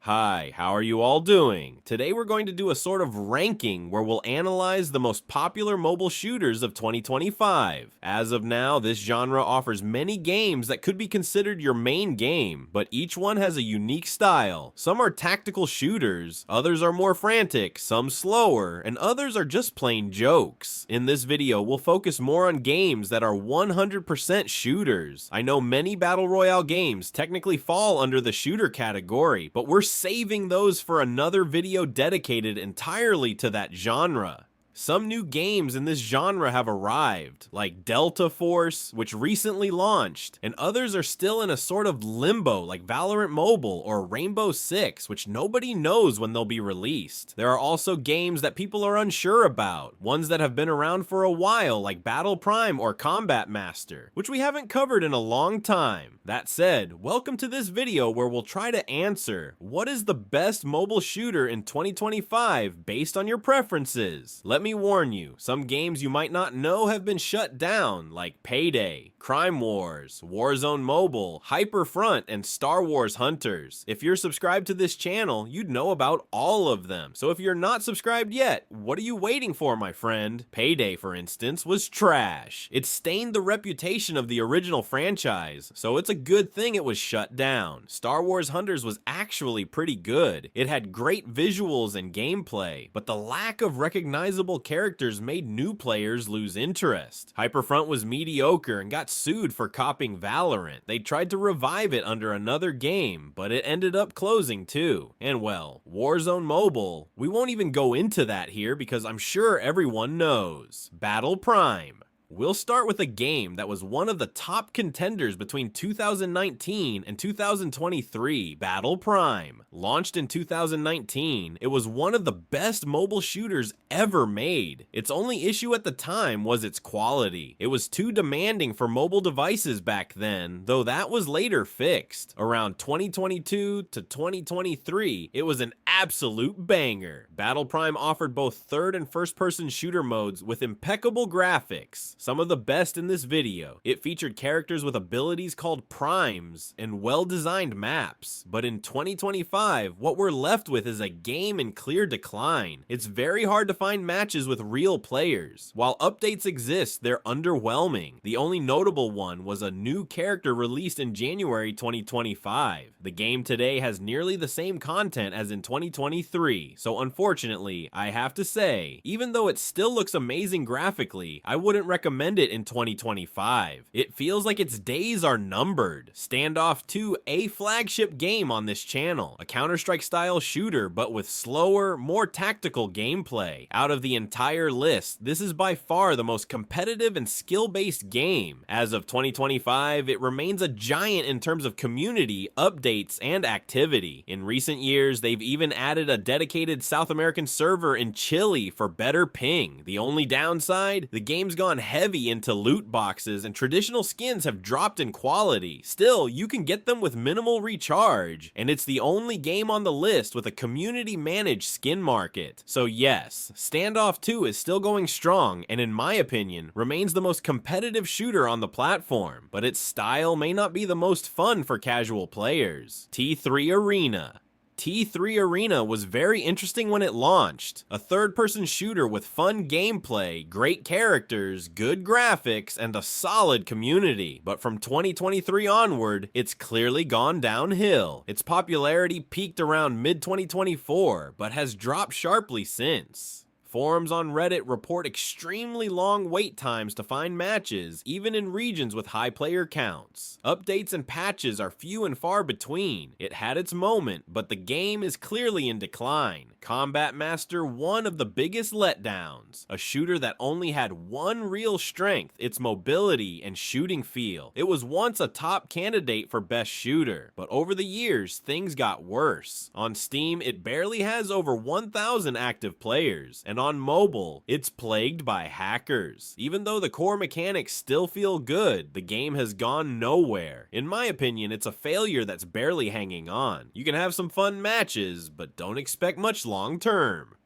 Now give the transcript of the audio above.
Hi, how are you all doing? Today we're going to do a sort of ranking where we'll analyze the most popular mobile shooters of 2025. As of now, this genre offers many games that could be considered your main game, but each one has a unique style. Some are tactical shooters, others are more frantic, some slower, and others are just plain jokes. In this video, we'll focus more on games that are 100% shooters. I know many battle royale games technically fall under the shooter category, but we're saving those for another video dedicated entirely to that genre. Some new games in this genre have arrived, like Delta Force, which recently launched, and others are still in a sort of limbo, like Valorant Mobile or Rainbow Six, which nobody knows when they'll be released. There are also games that people are unsure about, ones that have been around for a while, like Battle Prime or Combat Master, which we haven't covered in a long time. That said, welcome to this video where we'll try to answer, what is the best mobile shooter in 2025 based on your preferences? Let me warn you, some games you might not know have been shut down, like Payday, Crime Wars, Warzone Mobile, Hyperfront, and Star Wars Hunters. If you're subscribed to this channel, you'd know about all of them. So if you're not subscribed yet, what are you waiting for, my friend? Payday, for instance, was trash. It stained the reputation of the original franchise, so it's a good thing it was shut down. Star Wars Hunters was actually pretty good. It had great visuals and gameplay, but the lack of recognizable characters made new players lose interest. Hyperfront was mediocre and got sued for copying Valorant. They tried to revive it under another game, but it ended up closing too. And well, Warzone Mobile, we won't even go into that here because I'm sure everyone knows. Battle Prime. We'll start with a game that was one of the top contenders between 2019 and 2023, Battle Prime. Launched in 2019, it was one of the best mobile shooters ever made. Its only issue at the time was its quality. It was too demanding for mobile devices back then, though that was later fixed. Around 2022 to 2023, it was an absolute banger. Battle Prime offered both third and first-person shooter modes with impeccable graphics. Some of the best in this video. It featured characters with abilities called primes and well-designed maps. But in 2025, what we're left with is a game in clear decline. It's very hard to find matches with real players. While updates exist, they're underwhelming. The only notable one was a new character released in January 2025. The game today has nearly the same content as in 2023, so unfortunately, I have to say, even though it still looks amazing graphically, I wouldn't recommend it in 2025. It feels like its days are numbered. Standoff 2, a flagship game on this channel, a Counter-Strike style shooter but with slower, more tactical gameplay. Out of the entire list, this is by far the most competitive and skill-based game. As of 2025, it remains a giant in terms of community, updates, and activity. In recent years, they've even added a dedicated South American server in Chile for better ping. The only downside, the game's gone heavy into loot boxes and traditional skins have dropped in quality. Still, you can get them with minimal recharge, and it's the only game on the list with a community managed skin market. So yes, Standoff 2 is still going strong and in my opinion remains the most competitive shooter on the platform, but its style may not be the most fun for casual players. T3 Arena. T3 Arena was very interesting when it launched. A third-person shooter with fun gameplay, great characters, good graphics, and a solid community. But from 2023 onward, it's clearly gone downhill. Its popularity peaked around mid-2024, but has dropped sharply since. Forums on Reddit report extremely long wait times to find matches, even in regions with high player counts. Updates and patches are few and far between. It had its moment, but the game is clearly in decline. Combat Master, one of the biggest letdowns. A shooter that only had one real strength, its mobility and shooting feel. It was once a top candidate for best shooter, but over the years, things got worse. On Steam, it barely has over 1,000 active players, and on mobile, it's plagued by hackers. Even though the core mechanics still feel good, the game has gone nowhere. In my opinion, it's a failure that's barely hanging on. You can have some fun matches, but don't expect much long term.